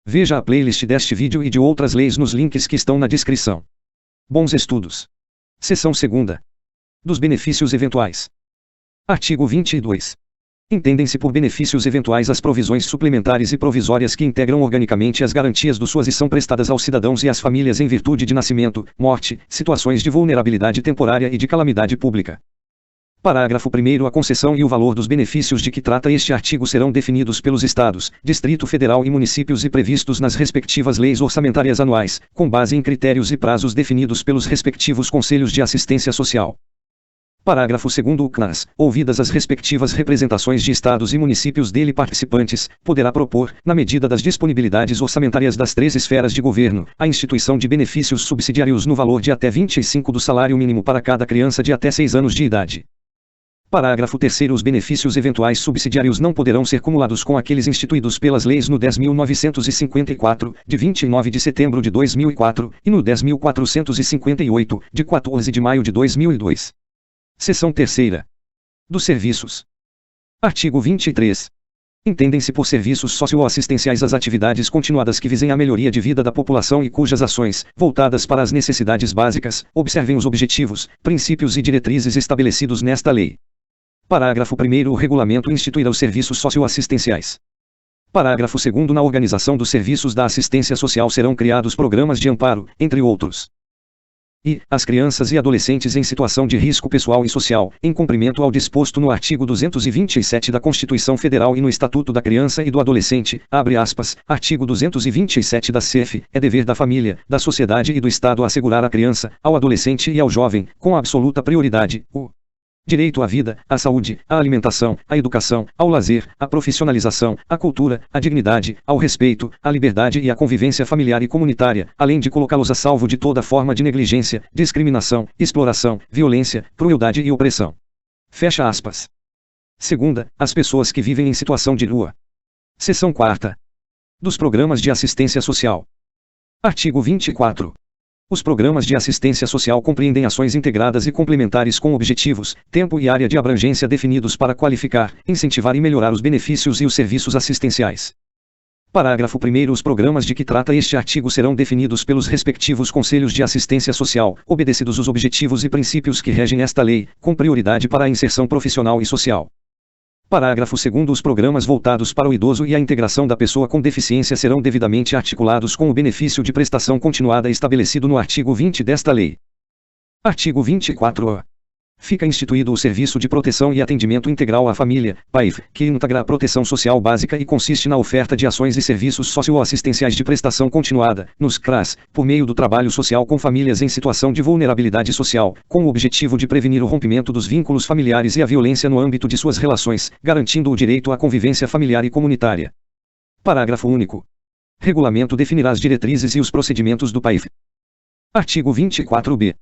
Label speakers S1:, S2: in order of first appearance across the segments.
S1: Veja a playlist deste vídeo e de outras leis nos links que estão na descrição. Bons estudos. Seção 2ª. Dos benefícios eventuais. Artigo 22. Entendem-se por benefícios eventuais as provisões suplementares e provisórias que integram organicamente as garantias do SUAS e são prestadas aos cidadãos e às famílias em virtude de nascimento, morte, situações de vulnerabilidade temporária e de calamidade pública. Parágrafo 1º. A concessão e o valor dos benefícios de que trata este artigo serão definidos pelos Estados, Distrito Federal e municípios e previstos nas respectivas leis orçamentárias anuais, com base em critérios e prazos definidos pelos respectivos Conselhos de Assistência Social. Parágrafo 2º. O CNAS, ouvidas as respectivas representações de estados e municípios dele participantes, poderá propor, na medida das disponibilidades orçamentárias das 3 esferas de governo, a instituição de benefícios subsidiários no valor de até 25 do salário mínimo para cada criança de até 6 anos de idade. Parágrafo 3º. Os benefícios eventuais subsidiários não poderão ser cumulados com aqueles instituídos pelas leis no 10.954, de 29 de setembro de 2004, e no 10.458, de 14 de maio de 2002. Seção 3ª. Dos serviços. Artigo 23. Entendem-se por serviços socioassistenciais as atividades continuadas que visem a melhoria de vida da população e cujas ações, voltadas para as necessidades básicas, observem os objetivos, princípios e diretrizes estabelecidos nesta lei. Parágrafo 1º. O regulamento instituirá os serviços socioassistenciais. Parágrafo 2º. Na organização dos serviços da assistência social serão criados programas de amparo, entre outros. E, as crianças e adolescentes em situação de risco pessoal e social, em cumprimento ao disposto no artigo 227 da Constituição Federal e no Estatuto da Criança e do Adolescente, abre aspas, artigo 227 da CF, é dever da família, da sociedade e do Estado assegurar à criança, ao adolescente e ao jovem, com absoluta prioridade, o direito à vida, à saúde, à alimentação, à educação, ao lazer, à profissionalização, à cultura, à dignidade, ao respeito, à liberdade e à convivência familiar e comunitária, além de colocá-los a salvo de toda forma de negligência, discriminação, exploração, violência, crueldade e opressão. Fecha aspas. Segunda, as pessoas que vivem em situação de rua. Seção 4ª. Dos programas de assistência social. Artigo 24. Os programas de assistência social compreendem ações integradas e complementares com objetivos, tempo e área de abrangência definidos para qualificar, incentivar e melhorar os benefícios e os serviços assistenciais. Parágrafo 1º. Os programas de que trata este artigo serão definidos pelos respectivos Conselhos de Assistência Social, obedecidos os objetivos e princípios que regem esta lei, com prioridade para a inserção profissional e social. Parágrafo 2º. Os programas voltados para o idoso e a integração da pessoa com deficiência serão devidamente articulados com o benefício de prestação continuada estabelecido no artigo 20 desta lei. Artigo 24-A. Fica instituído o Serviço de Proteção e Atendimento Integral à Família, PAIF, que integra a proteção social básica e consiste na oferta de ações e serviços socioassistenciais de prestação continuada, nos CRAS, por meio do trabalho social com famílias em situação de vulnerabilidade social, com o objetivo de prevenir o rompimento dos vínculos familiares e a violência no âmbito de suas relações, garantindo o direito à convivência familiar e comunitária. Parágrafo único. Regulamento definirá as diretrizes e os procedimentos do PAIF. Artigo 24-B.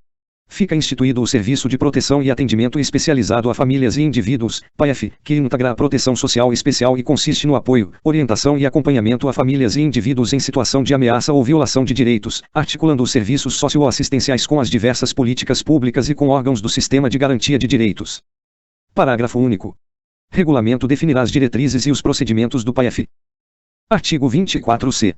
S1: Fica instituído o Serviço de Proteção e Atendimento Especializado a Famílias e Indivíduos, PAEF, que integra a proteção social especial e consiste no apoio, orientação e acompanhamento a famílias e indivíduos em situação de ameaça ou violação de direitos, articulando os serviços socioassistenciais com as diversas políticas públicas e com órgãos do Sistema de Garantia de Direitos. Parágrafo único. Regulamento definirá as diretrizes e os procedimentos do PAEF. Artigo 24-C.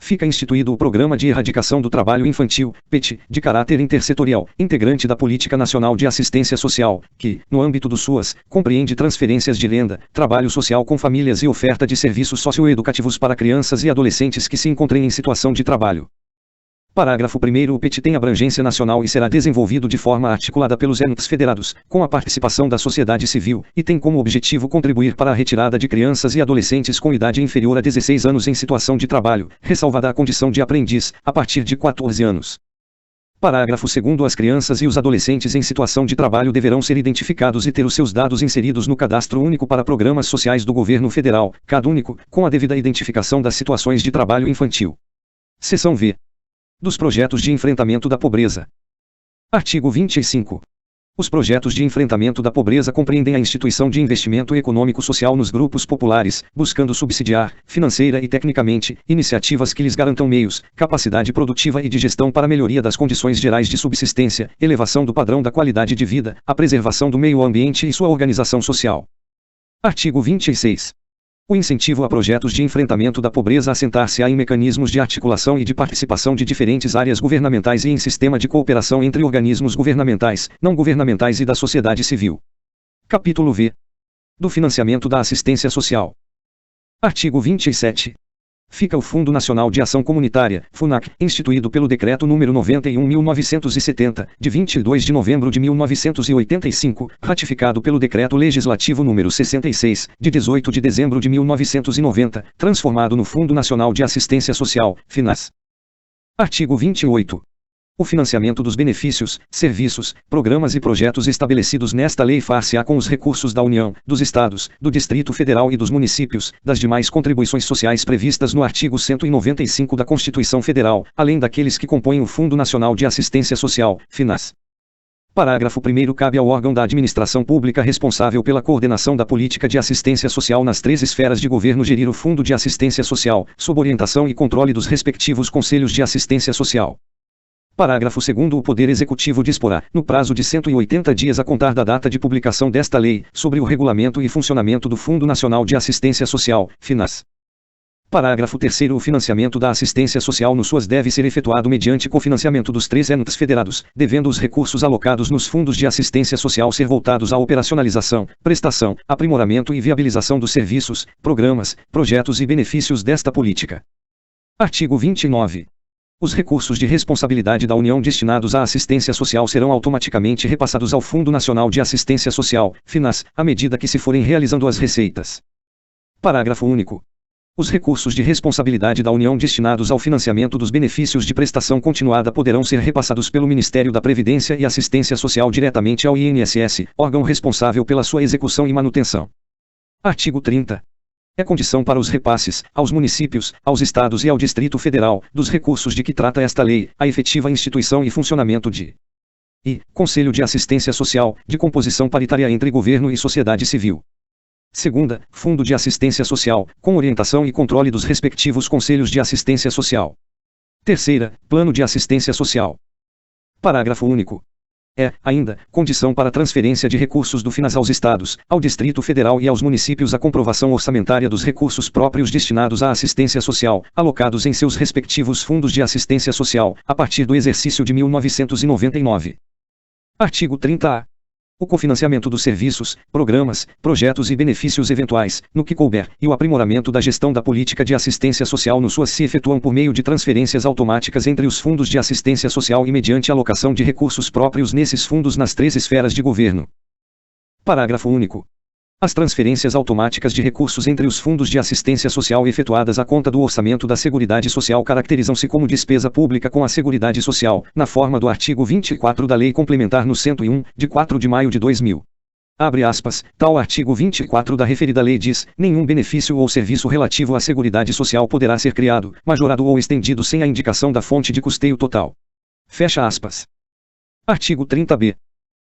S1: Fica instituído o Programa de Erradicação do Trabalho Infantil, PET, de caráter intersetorial, integrante da Política Nacional de Assistência Social, que, no âmbito do SUAS, compreende transferências de renda, trabalho social com famílias e oferta de serviços socioeducativos para crianças e adolescentes que se encontrem em situação de trabalho. Parágrafo 1º. O PET tem abrangência nacional e será desenvolvido de forma articulada pelos entes federados, com a participação da sociedade civil, e tem como objetivo contribuir para a retirada de crianças e adolescentes com idade inferior a 16 anos em situação de trabalho, ressalvada a condição de aprendiz, a partir de 14 anos. Parágrafo 2º. As crianças e os adolescentes em situação de trabalho deverão ser identificados e ter os seus dados inseridos no Cadastro Único para Programas Sociais do Governo Federal, CadÚnico, com a devida identificação das situações de trabalho infantil. Seção V. Dos projetos de enfrentamento da pobreza. Artigo 25. Os projetos de enfrentamento da pobreza compreendem a instituição de investimento econômico-social nos grupos populares, buscando subsidiar, financeira e tecnicamente, iniciativas que lhes garantam meios, capacidade produtiva e de gestão para a melhoria das condições gerais de subsistência, elevação do padrão da qualidade de vida, a preservação do meio ambiente e sua organização social. Artigo 26. O incentivo a projetos de enfrentamento da pobreza assentar-se-á em mecanismos de articulação e de participação de diferentes áreas governamentais e em sistema de cooperação entre organismos governamentais, não governamentais e da sociedade civil. Capítulo V. Do financiamento da assistência social. Artigo 27. Fica o Fundo Nacional de Ação Comunitária, FUNAC, instituído pelo Decreto nº 91.1970, de 22 de novembro de 1985, ratificado pelo Decreto Legislativo nº 66, de 18 de dezembro de 1990, transformado no Fundo Nacional de Assistência Social, FNAS. Artigo 28. O financiamento dos benefícios, serviços, programas e projetos estabelecidos nesta lei far-se-á com os recursos da União, dos Estados, do Distrito Federal e dos municípios, das demais contribuições sociais previstas no artigo 195 da Constituição Federal, além daqueles que compõem o Fundo Nacional de Assistência Social, FNAS. Parágrafo 1º. Cabe ao órgão da administração pública responsável pela coordenação da política de assistência social nas 3 esferas de governo gerir o Fundo de Assistência Social, sob orientação e controle dos respectivos Conselhos de Assistência Social. Parágrafo 2º. O Poder Executivo disporá, no prazo de 180 dias a contar da data de publicação desta lei, sobre o regulamento e funcionamento do Fundo Nacional de Assistência Social, FNAS. Parágrafo 3º. O financiamento da assistência social no SUAS deve ser efetuado mediante cofinanciamento dos 3 entes federados, devendo os recursos alocados nos fundos de assistência social ser voltados à operacionalização, prestação, aprimoramento e viabilização dos serviços, programas, projetos e benefícios desta política. Artigo 29. Os recursos de responsabilidade da União destinados à assistência social serão automaticamente repassados ao Fundo Nacional de Assistência Social, FNAS, à medida que se forem realizando as receitas. Parágrafo único. Os recursos de responsabilidade da União destinados ao financiamento dos benefícios de prestação continuada poderão ser repassados pelo Ministério da Previdência e Assistência Social diretamente ao INSS, órgão responsável pela sua execução e manutenção. Artigo 30. É condição para os repasses, aos municípios, aos estados e ao Distrito Federal, dos recursos de que trata esta lei, a efetiva instituição e funcionamento de Conselho de Assistência Social, de composição paritária entre governo e sociedade civil. Segunda, Fundo de Assistência Social, com orientação e controle dos respectivos Conselhos de Assistência Social. Terceira, Plano de Assistência Social. Parágrafo único. É, ainda, condição para transferência de recursos do FNAS aos Estados, ao Distrito Federal e aos municípios a comprovação orçamentária dos recursos próprios destinados à assistência social, alocados em seus respectivos fundos de assistência social, a partir do exercício de 1999. Artigo 30-A. O cofinanciamento dos serviços, programas, projetos e benefícios eventuais, no que couber, e o aprimoramento da gestão da política de assistência social no SUAS se efetuam por meio de transferências automáticas entre os fundos de assistência social e mediante alocação de recursos próprios nesses fundos nas 3 esferas de governo. Parágrafo único. As transferências automáticas de recursos entre os fundos de assistência social efetuadas à conta do orçamento da Seguridade Social caracterizam-se como despesa pública com a Seguridade Social, na forma do artigo 24 da Lei Complementar no 101, de 4 de maio de 2000. Abre aspas, tal artigo 24 da referida lei diz, nenhum benefício ou serviço relativo à Seguridade Social poderá ser criado, majorado ou estendido sem a indicação da fonte de custeio total. Fecha aspas. Artigo 30b.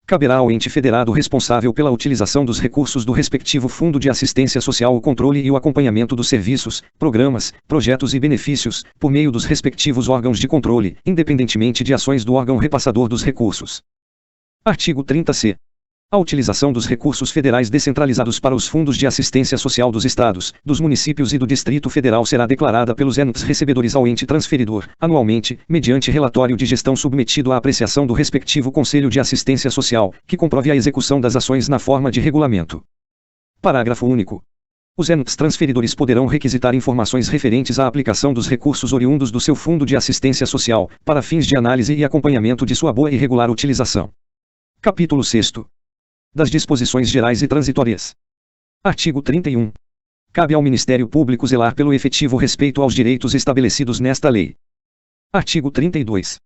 S1: Caberá ao ente federado responsável pela utilização dos recursos do respectivo Fundo de Assistência Social o controle e o acompanhamento dos serviços, programas, projetos e benefícios, por meio dos respectivos órgãos de controle, independentemente de ações do órgão repassador dos recursos. Artigo 30c. A utilização dos recursos federais descentralizados para os fundos de assistência social dos estados, dos municípios e do Distrito Federal será declarada pelos entes recebedores ao ente transferidor, anualmente, mediante relatório de gestão submetido à apreciação do respectivo Conselho de Assistência Social, que comprove a execução das ações na forma de regulamento. Parágrafo único. Os entes transferidores poderão requisitar informações referentes à aplicação dos recursos oriundos do seu Fundo de Assistência Social, para fins de análise e acompanhamento de sua boa e regular utilização. Capítulo 6º. Das disposições gerais e transitórias. Artigo 31. Cabe ao Ministério Público zelar pelo efetivo respeito aos direitos estabelecidos nesta lei. Artigo 32.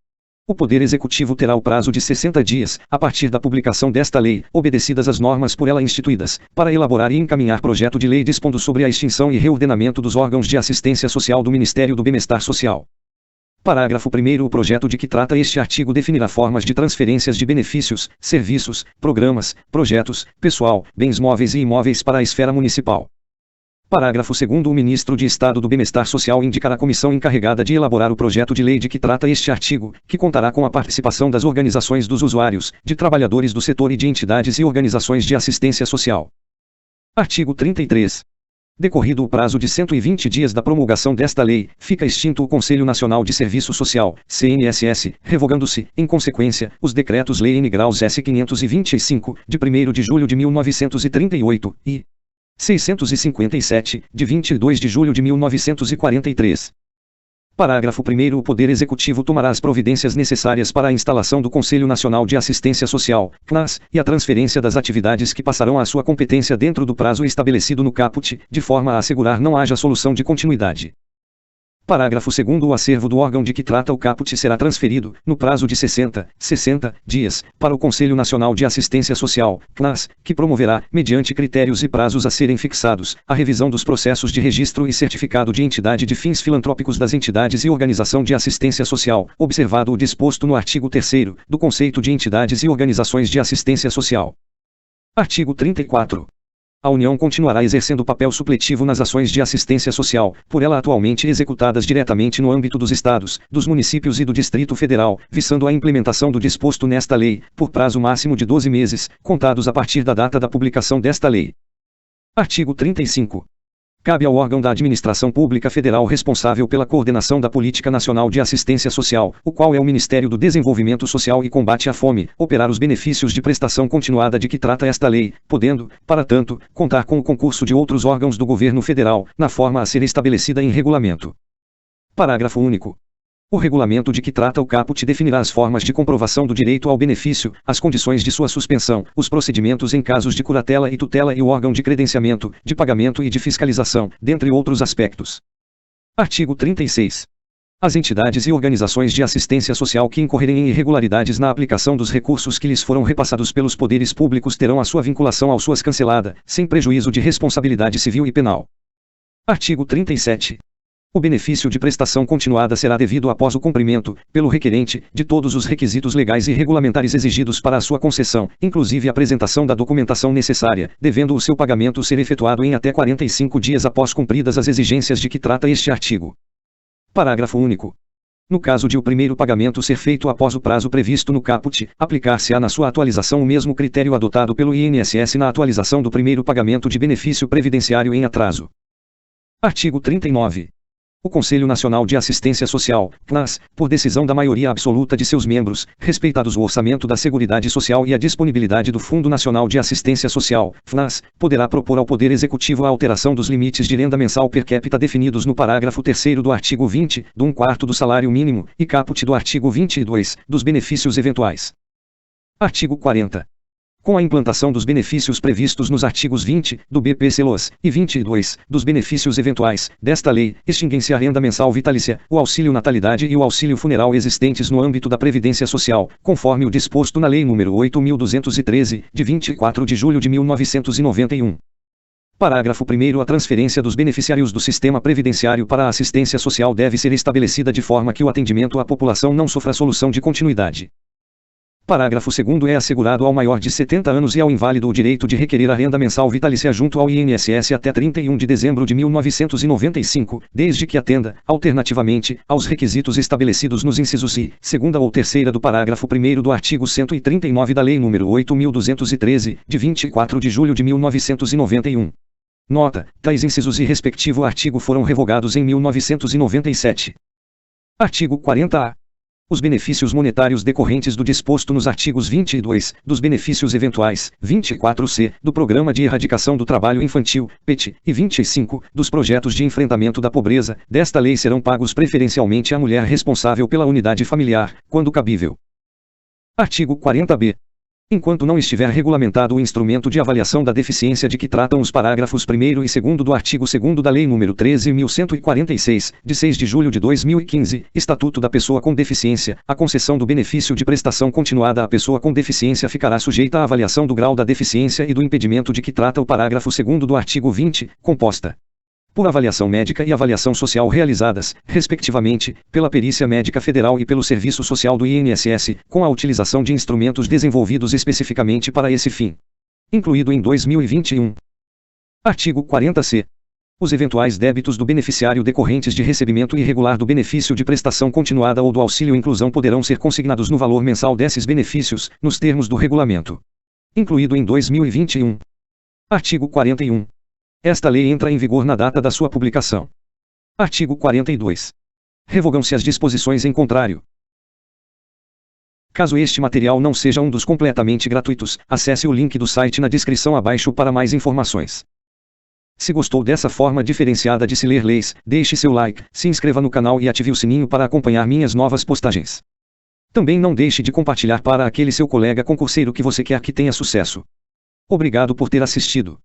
S1: O Poder Executivo terá o prazo de 60 dias, a partir da publicação desta lei, obedecidas as normas por ela instituídas, para elaborar e encaminhar projeto de lei dispondo sobre a extinção e reordenamento dos órgãos de assistência social do Ministério do Bem-Estar Social. Parágrafo 1º. O projeto de que trata este artigo definirá formas de transferências de benefícios, serviços, programas, projetos, pessoal, bens móveis e imóveis para a esfera municipal. Parágrafo 2º. O Ministro de Estado do Bem-Estar Social indicará a comissão encarregada de elaborar o projeto de lei de que trata este artigo, que contará com a participação das organizações dos usuários, de trabalhadores do setor e de entidades e organizações de assistência social. Artigo 33. Decorrido o prazo de 120 dias da promulgação desta lei, fica extinto o Conselho Nacional de Serviço Social, CNSS, revogando-se, em consequência, os decretos-lei N graus S 525, de 1º de julho de 1938, e 657, de 22 de julho de 1943. Parágrafo 1º. O Poder Executivo tomará as providências necessárias para a instalação do Conselho Nacional de Assistência Social, CNAS, e a transferência das atividades que passarão à sua competência dentro do prazo estabelecido no caput, de forma a assegurar não haja solução de continuidade. Parágrafo 2º. O acervo do órgão de que trata o caput será transferido, no prazo de 60 dias, para o Conselho Nacional de Assistência Social, CNAS, que promoverá, mediante critérios e prazos a serem fixados, a revisão dos processos de registro e certificado de entidade de fins filantrópicos das entidades e organização de assistência social, observado o disposto no artigo 3º, do conceito de entidades e organizações de assistência social. Artigo 34. A União continuará exercendo papel supletivo nas ações de assistência social, por ela atualmente executadas diretamente no âmbito dos Estados, dos municípios e do Distrito Federal, visando a implementação do disposto nesta lei, por prazo máximo de 12 meses, contados a partir da data da publicação desta lei. Artigo 35. Cabe ao órgão da Administração Pública Federal responsável pela coordenação da Política Nacional de Assistência Social, o qual é o Ministério do Desenvolvimento Social e Combate à Fome, operar os benefícios de prestação continuada de que trata esta lei, podendo, para tanto, contar com o concurso de outros órgãos do governo federal, na forma a ser estabelecida em regulamento. Parágrafo único. O regulamento de que trata o caput definirá as formas de comprovação do direito ao benefício, as condições de sua suspensão, os procedimentos em casos de curatela e tutela e o órgão de credenciamento, de pagamento e de fiscalização, dentre outros aspectos. Artigo 36. As entidades e organizações de assistência social que incorrerem em irregularidades na aplicação dos recursos que lhes foram repassados pelos poderes públicos terão a sua vinculação ao SUAS cancelada, sem prejuízo de responsabilidade civil e penal. Artigo 37. O benefício de prestação continuada será devido após o cumprimento, pelo requerente, de todos os requisitos legais e regulamentares exigidos para a sua concessão, inclusive a apresentação da documentação necessária, devendo o seu pagamento ser efetuado em até 45 dias após cumpridas as exigências de que trata este artigo. Parágrafo único. No caso de o primeiro pagamento ser feito após o prazo previsto no caput, aplicar-se-á na sua atualização o mesmo critério adotado pelo INSS na atualização do primeiro pagamento de benefício previdenciário em atraso. Artigo 39. O Conselho Nacional de Assistência Social, CNAS, por decisão da maioria absoluta de seus membros, respeitados o orçamento da Seguridade Social e a disponibilidade do Fundo Nacional de Assistência Social, FNAS, poderá propor ao Poder Executivo a alteração dos limites de renda mensal per capita definidos no parágrafo 3º do artigo 20, do 1/4 do salário mínimo, e caput do artigo 22, dos benefícios eventuais. Artigo 40. Com a implantação dos benefícios previstos nos artigos 20, do BPC-LOAS, e 22, dos benefícios eventuais, desta lei, extinguem-se a renda mensal vitalícia, o auxílio natalidade e o auxílio funeral existentes no âmbito da Previdência Social, conforme o disposto na Lei nº 8.213, de 24 de julho de 1991. Parágrafo 1º. A transferência dos beneficiários do sistema previdenciário para a assistência social deve ser estabelecida de forma que o atendimento à população não sofra solução de continuidade. Parágrafo 2º. É assegurado ao maior de 70 anos e ao inválido o direito de requerer a renda mensal vitalícia junto ao INSS até 31 de dezembro de 1995, desde que atenda, alternativamente, aos requisitos estabelecidos nos incisos I, 2ª ou 3ª do parágrafo 1º do artigo 139 da Lei nº 8.213, de 24 de julho de 1991. Nota: tais incisos e respectivo artigo foram revogados em 1997. Artigo 40-A. Os benefícios monetários decorrentes do disposto nos artigos 22, dos benefícios eventuais, 24C, do Programa de Erradicação do Trabalho Infantil, PET, e 25, dos projetos de enfrentamento da pobreza, desta lei serão pagos preferencialmente à mulher responsável pela unidade familiar, quando cabível. Artigo 40-B. Enquanto não estiver regulamentado o instrumento de avaliação da deficiência de que tratam os parágrafos 1º e 2º do artigo 2º da Lei nº 13.146, de 6 de julho de 2015, Estatuto da Pessoa com Deficiência, a concessão do benefício de prestação continuada à pessoa com deficiência ficará sujeita à avaliação do grau da deficiência e do impedimento de que trata o parágrafo 2º do artigo 20, composta por avaliação médica e avaliação social realizadas, respectivamente, pela Perícia Médica Federal e pelo Serviço Social do INSS, com a utilização de instrumentos desenvolvidos especificamente para esse fim. Incluído em 2021. Artigo 40-C. Os eventuais débitos do beneficiário decorrentes de recebimento irregular do benefício de prestação continuada ou do auxílio inclusão poderão ser consignados no valor mensal desses benefícios, nos termos do regulamento. Incluído em 2021. Artigo 41. Esta lei entra em vigor na data da sua publicação. Artigo 42. Revogam-se as disposições em contrário. Caso este material não seja um dos completamente gratuitos, acesse o link do site na descrição abaixo para mais informações. Se gostou dessa forma diferenciada de se ler leis, deixe seu like, se inscreva no canal e ative o sininho para acompanhar minhas novas postagens. Também não deixe de compartilhar para aquele seu colega concurseiro que você quer que tenha sucesso. Obrigado por ter assistido.